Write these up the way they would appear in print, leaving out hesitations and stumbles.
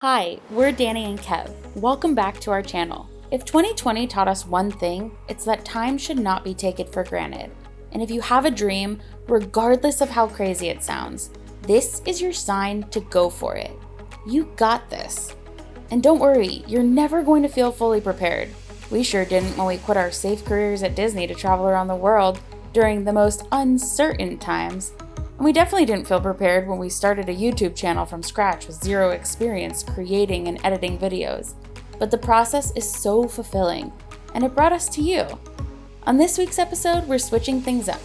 Hi, we're Danny and Kev. Welcome back to our channel. If 2020 taught us one thing, it's that time should not be taken for granted. And if you have a dream, regardless of how crazy it sounds, this is your sign to go for it. You got this. And don't worry, you're never going to feel fully prepared. We sure didn't when we quit our safe careers at Disney to travel around the world during the most uncertain times. And we definitely didn't feel prepared when we started a YouTube channel from scratch with zero experience creating and editing videos. But the process is so fulfilling, and it brought us to you. On this week's episode, we're switching things up.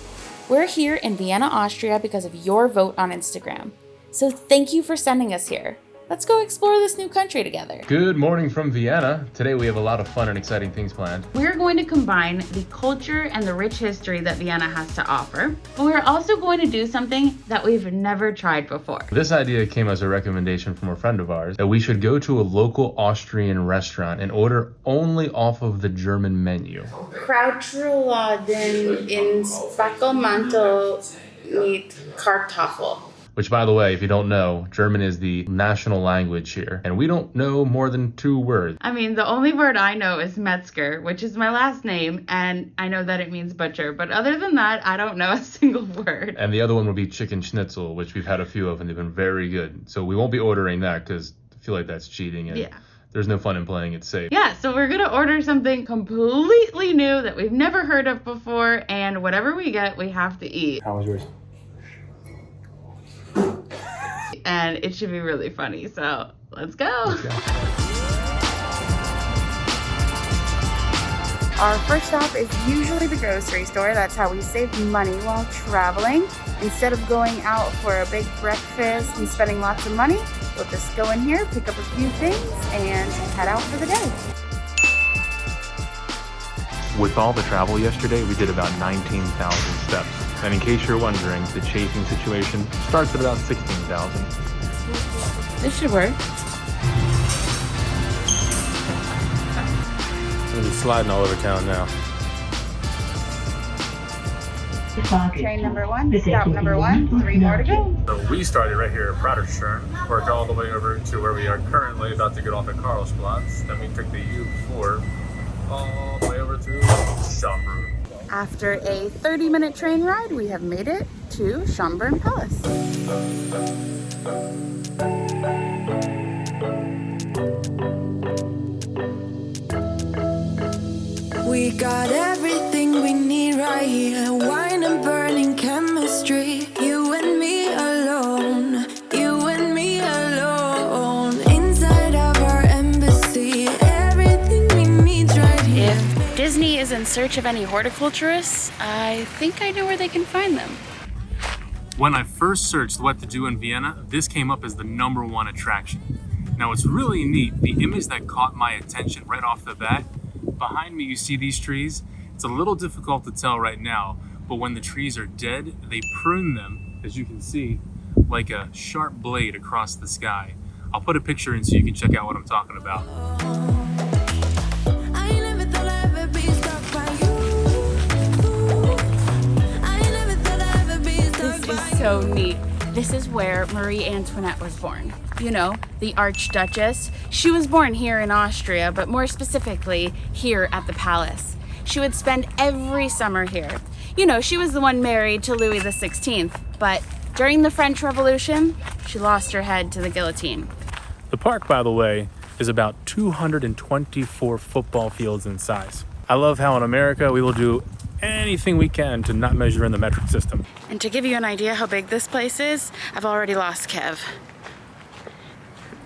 We're here in Vienna, Austria because of your vote on Instagram. So thank you for sending us here. Let's go explore this new country together. Good morning from Vienna. Today we have a lot of fun and exciting things planned. We're going to combine the culture and the rich history that Vienna has to offer, but we're also going to do something that we've never tried before. This idea came as a recommendation from a friend of ours that we should go to a local Austrian restaurant and order only off of the German menu. Krautrouladen in Spackelmantel mit Kartoffel. Which, by the way, if you don't know, German is the national language here, and we don't know more than 2 words. I mean, the only word I know is Metzger, which is my last name, and I know that it means butcher, but other than that, I don't know a single word. And the other one would be chicken schnitzel, which we've had a few of, and they've been very good. So we won't be ordering that because I feel like that's cheating, and there's no fun in playing it safe. Yeah, so we're gonna order something completely new that we've never heard of before, and whatever we get, we have to eat. How was yours? And it should be really funny, so let's go. Our first stop is usually the grocery store. That's how we save money while traveling. Instead of going out for a big breakfast and spending lots of money, we'll just go in here, pick up a few things, and head out for the day. With all the travel yesterday, we did about 19,000 steps. And in case you're wondering, the chafing situation starts at about 16,000. This should work. We'll be sliding all over town now. Train number 1, stop number 1, 3 more to go. So we started right here at Praterstern, worked all the way over to where we are currently about to get off at Karlsplatz. Then we took the U4 all the way over to Schönbrunn. After a 30-minute train ride, we have made it to Shönbrunn Palace. We got everything we need right here. Wine and burning chemistry. You and me alone. You and me alone. Inside of our embassy. Everything we need right here. If Disney is in search of any horticulturists, I think I know where they can find them. When I first searched what to do in Vienna, this came up as the #1 attraction. Now it's really neat, the image that caught my attention right off the bat, behind me you see these trees. It's a little difficult to tell right now, but when the trees are dead, they prune them, as you can see, like a sharp blade across the sky. I'll put a picture in so you can check out what I'm talking about. So neat. This is where Marie Antoinette was born. You know, the Archduchess. She was born here in Austria, but more specifically, here at the palace. She would spend every summer here. You know, she was the one married to Louis XVI, but during the French Revolution, she lost her head to the guillotine. The park, by the way, is about 224 football fields in size. I love how in America we will do anything we can to not measure in the metric system. And to give you an idea how big this place is, I've already lost Kev.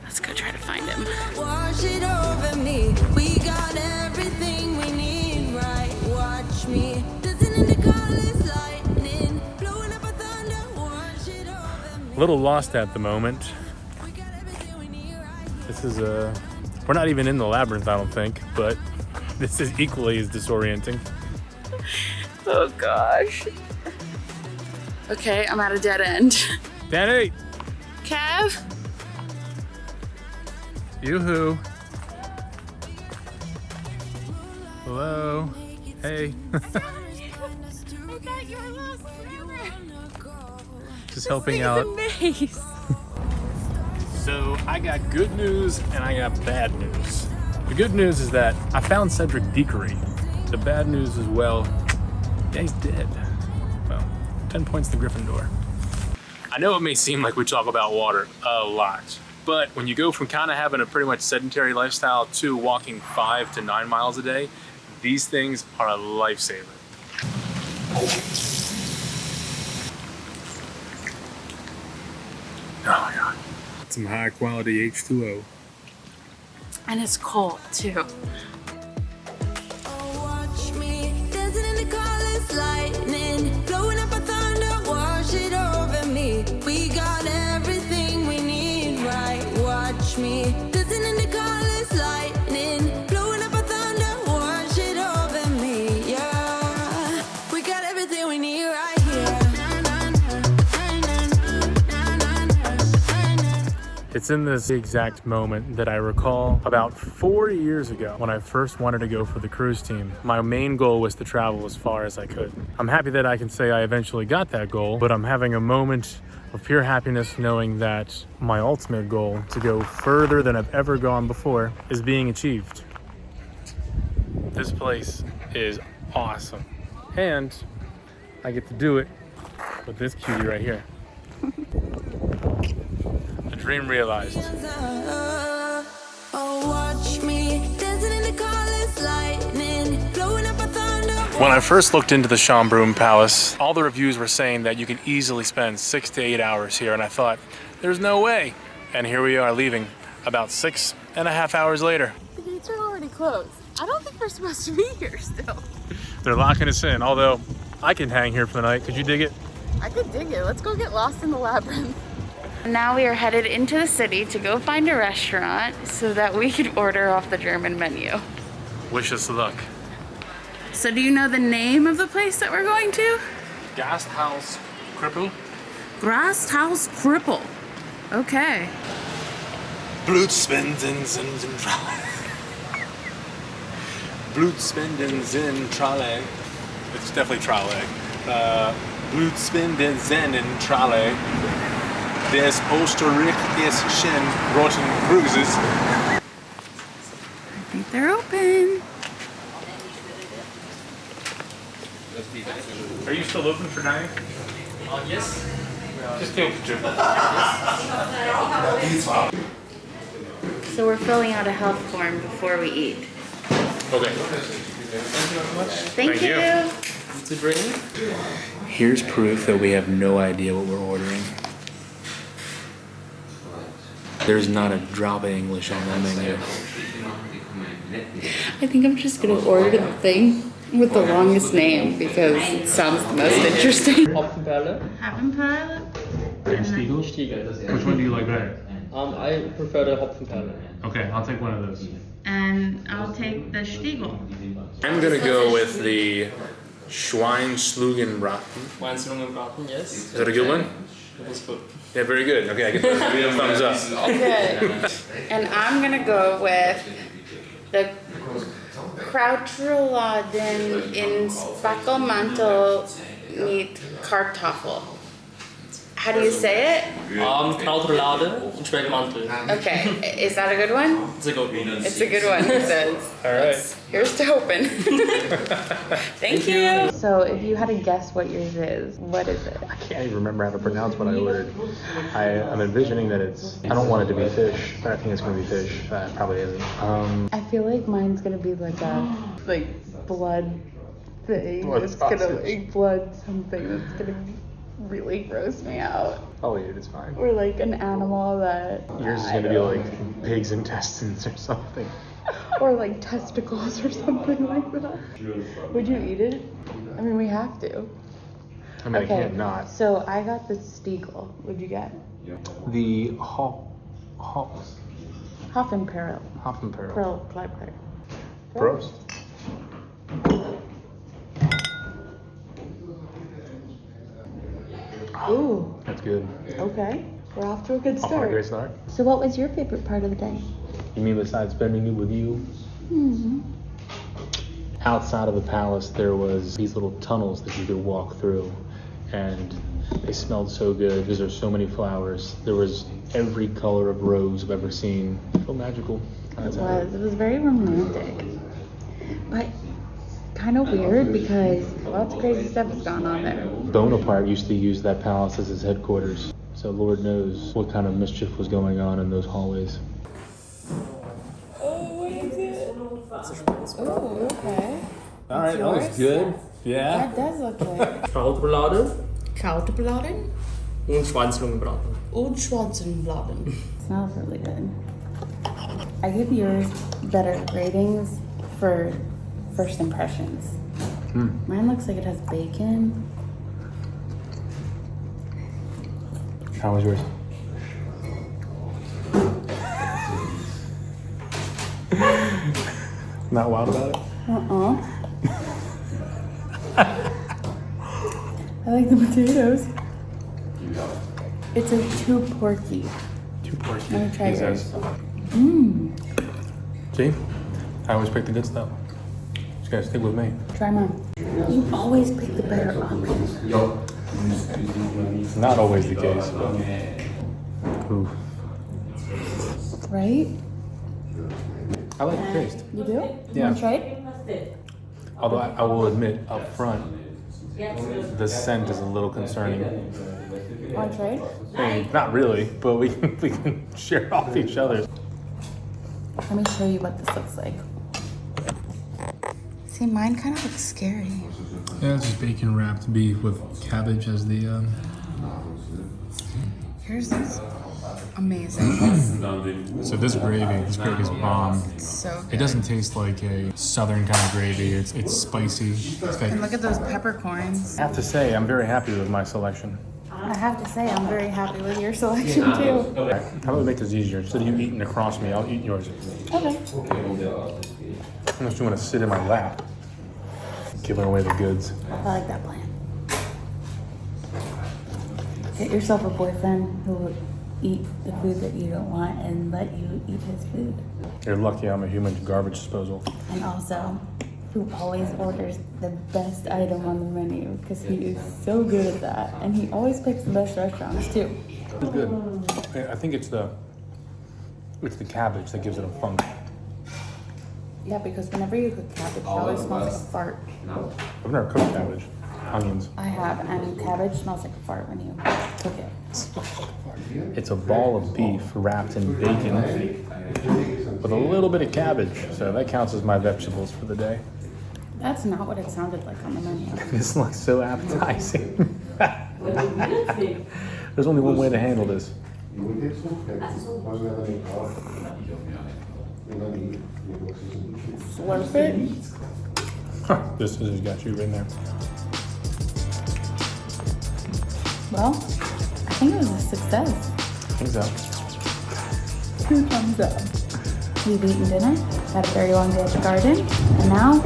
Let's go try to find him. Wash it over me. We got everything we need right. Watch me. Dancing in the colors, lightning. Blowing up a thunder. Wash it over me. A little lost at the moment. We got everything we need right. This is we're not even in the labyrinth, I don't think, but this is equally as disorienting. Oh gosh. Okay, I'm at a dead end. Danny! Kev? Yoo-hoo. Hello. Hey. I thought you were lost forever. Just helping out. This thing is a maze. So I got good news and I got bad news. The good news is that I found Cedric Diggory. The bad news is, well, yeah, he's dead. Well, 10 points to Gryffindor. I know it may seem like we talk about water a lot, but when you go from kind of having a pretty much sedentary lifestyle to walking 5 to 9 miles a day, these things are a lifesaver. Oh my God. Some high quality H2O. And it's cold too. Oh, watch me dancing in the colors, lightning, blowing up a thunder, wash it over me. We got everything we need, right? Watch me dancing in the colors, lightning, blowing up a thunder, wash it over me. Yeah, we got everything we need right here. It's in this exact moment that I recall about 4 years ago when I first wanted to go for the cruise team. My main goal was to travel as far as I could. I'm happy that I can say I eventually got that goal, but I'm having a moment of pure happiness knowing that my ultimate goal, to go further than I've ever gone before, is being achieved. This place is awesome. And I get to do it with this cutie right here. Dream realized. Oh, watch me dancing in the colors, lightning, blowing up a thunder. When I first looked into the Schönbrunn Palace, all the reviews were saying that you can easily spend 6 to 8 hours here, and I thought, there's no way. And here we are leaving about 6.5 hours later. The gates are already closed. I don't think we're supposed to be here still. They're locking us in, although I can hang here for the night. Could you dig it? I could dig it. Let's go get lost in the labyrinth. Now we are headed into the city to go find a restaurant so that we can order off the German menu. Wish us luck. So do you know the name of the place that we're going to? Gasthaus Krippel. Gasthaus Krippel. Okay. Blutspenden sind Blutspenden sind Tralle. It's definitely Tralle. Blutspenden sind Tralle des österreichischen Roten Kreuzes. I think they're open. Are you still open for dining? Yes. Just take a picture. So we're filling out a health form before we eat. Okay. Thank you. To drink? Here's proof that we have no idea what we're ordering. There's not a drop of English on that menu. I think I'm just gonna order the thing with the longest name because it sounds the most interesting. Hopfenperle. Hopfenperle? Stiegel? Stiegel. Which one do you like better? I prefer the Hopfenperle. Okay, I'll take one of those. And I'll take the Stiegel. I'm gonna go with the Schweinslugenbraten. Schweinslugenbraten, yes. Is that a good one? That was good. Yeah, very good. Okay, I get the thumbs up. Okay. And I'm gonna go with the Krautrouladen in Spackelmantel mit Kartoffel. How do you say it? Krautroulade in Speckmantel. Okay, is that a good one? It's a good one. It's a good one, he says. All right. Here's to hoping. Thank you. So if you had to guess what yours is, what is it? I can't even remember how to pronounce what I ordered. I'm envisioning that it's, I don't want it to be fish, but I think it's going to be fish. It probably isn't. I feel like mine's gonna be like a blood thing. Blood It's gonna sausage. blood something that's gonna really gross me out. I'll eat it, it's fine. Or like an animal that Yours is going to be like pig's intestines or something. or like testicles or something like that. Would you eat it? I mean, we have to. I mean, I can't not. So I got the Stiegel. What'd you get? The Hopfenperle. Hopfenperle. Pearl Kleiber. Prost. Ooh, That's good. okay. We're off to a good Off to a start. great start. So what was your favorite part of the day? You mean besides spending it with you? Mm-hmm. Outside of the palace, there was these little tunnels that you could walk through, and They smelled so good because there's so many flowers. There was every color of rose I've ever seen. So magical. It was very romantic. But kind of weird because lots of crazy stuff has gone on there. Bonaparte used to use that palace as his headquarters. So Lord knows what kind of mischief was going on in those hallways. Oh, what is it? Oh, okay. All right, that was good. Yeah. That does look good. Krautroulade Krautbladen und Schweinslungenbraten. und Schwarzenbladen. Smells really good. I give yours better ratings for first impressions. Mine looks like it has bacon. How was yours? Not wild about it? I like the potatoes. It's too porky. Too porky. Let me try He yours. says. See? I always pick the good stuff. Just gotta stick with me. Try mine. You always pick the better option. Not always the case. Ooh. Right? I like the taste. You do? You Yeah. want to try it? Although I will admit up front, the scent is a little concerning. Want to try it? I mean, not really, but we can share off each other's. Let me show you what this looks like. See, mine kind of looks scary. Yeah, it's just bacon wrapped beef with cabbage as the. Yours is amazing. So this gravy is bomb. So good. It doesn't taste like a southern kind of gravy. It's spicy. It's got And look at those peppercorns. I have to say, I'm very happy with my selection. I have to say, I'm very happy with your selection too. How about we make this easier? Instead of you eating across me, I'll eat yours. Okay. Unless you want to sit in my lap. Giving away the goods. I like that plan. Get yourself a boyfriend who will eat the food that you don't want and let you eat his food. You're lucky I'm a human garbage disposal. And also, who always orders the best item on the menu because he is so good at that. And he always picks the best restaurants too. It's good. I think it's the cabbage that gives it a funk. Yeah, because whenever you cook cabbage, it always smells like a fart. I've never cooked cabbage. Onions. I have, and cabbage smells like a fart when you cook it. It's a ball of beef wrapped in bacon with a little bit of cabbage. So that counts as my vegetables for the day. That's not what it sounded like on the menu. This looks so appetizing. There's only one way to handle this. Slurp it. This has got you in there. Well, I think it was a success. I think so. 2 thumbs up. We've eaten dinner, had a very long day at the garden, and now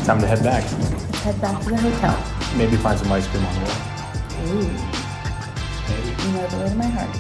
Time to head back. let's head back to the hotel. Maybe find some ice cream on the way. Ooh. You know the way to my heart.